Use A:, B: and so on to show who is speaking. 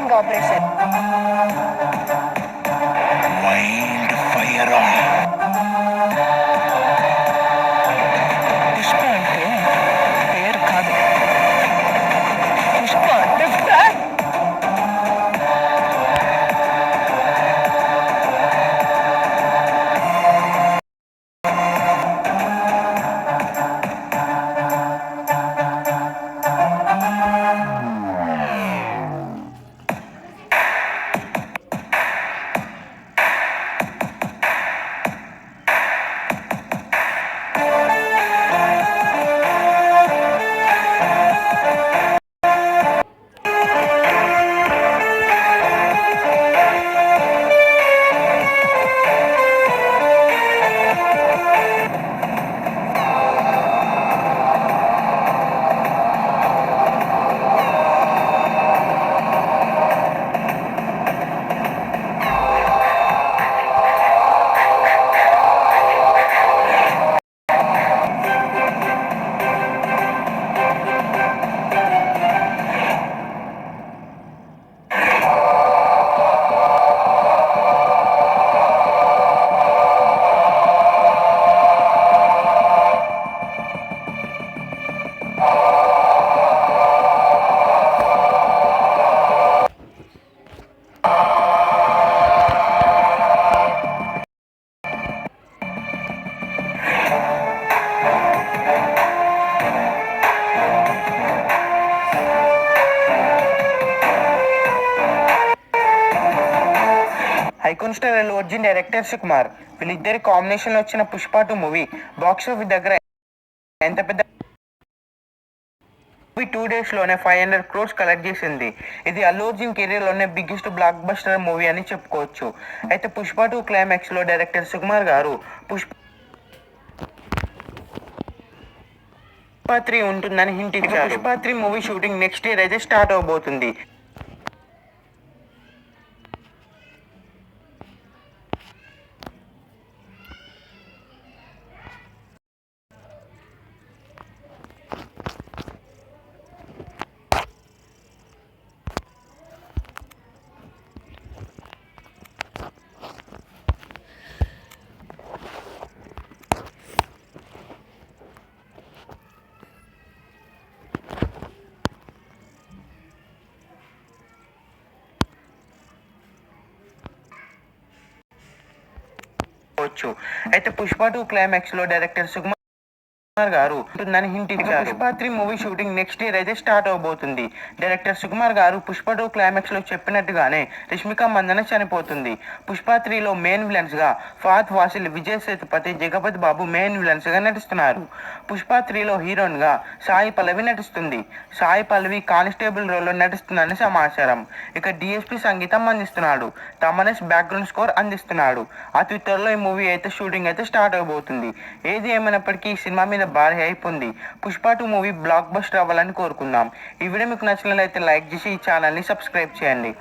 A: Sting operation.
B: Wild fire Pushpa అంటే పేరు కాదు, పుష్ప అంటే fan. Icon star Allu Arjun, director Sukumar, వీళ్ళిద్దరి కాంబినేషన్ లో వచ్చిన పుష్ప 2 మూవీ బాక్స్ ఆఫీస్ దగ్గర ఎంత పెద్ద మూవీ 2 days లోనే 500 crores కలెక్ట్ చేసింది. ఇది అల్లు అర్జున్ కెరీర్ లోనే బిగ్గెస్ట్ బ్లాక్ బస్టర్ మూవీ అని చెప్పుకోవచ్చు. అయితే పుష్ప 2 క్లైమాక్స్ లో డైరెక్టర్ సుకుమార్ గారు పుష్ప 3 ఉంటుందని హింట్ ఇచ్చారు. Pushpa 3 movie shooting next year అయితే స్టార్ట్ అవబోతుంది. అయితే పుష్ప 2 క్లైమాక్స్ లో డైరెక్టర్ సుకుమార్ గారు ఉంటుందని హింట్ ఇచ్చారు. Pushpa 3 movie shooting next year అయితే స్టార్ట్ అవబోతుంది. డైరెక్టర్ సుకుమార్ గారు పుష్ప 2 క్లైమాక్స్ లో చెప్పినట్టుగానే రష్మిక మందన చనిపోతుంది. పుష్ప 3లో మెయిన్ విలన్స్ గా ఫహద్ ఫాసిల్, విజయ్ సేతుపతి, జగపతి బాబు మెయిన్ విలన్స్ గా నటిస్తున్నారు. పుష్ప 3లో హీరోయిన్ గా సాయి పల్లవి నటిస్తుంది. సాయి పల్లవి కానిస్టేబుల్ రోల్ లో నటిస్తుందని సమాచారం. ఇక డిఎస్పి సంగీతం అందిస్తున్నాడు. తమనేష్ బ్యాక్గ్రౌండ్ స్కోర్ అందిస్తున్నాడు. అతి త్వరలో ఈ మూవీ అయితే షూటింగ్ అయితే స్టార్ట్ అవబోతుంది. ఏది ఏమైనప్పటికీ ఈ సినిమా మీద భారీ హైప్ ఉంది. పుష్ప 2 మూవీ బ్లాక్ బస్టర్ అవ్వాలని కోరుకుందాం. ఈ వీడియో మీకు నచ్చినట్లయితే లైక్ చేసి ఈ ఛానల్ని సబ్స్క్రైబ్ చేయండి.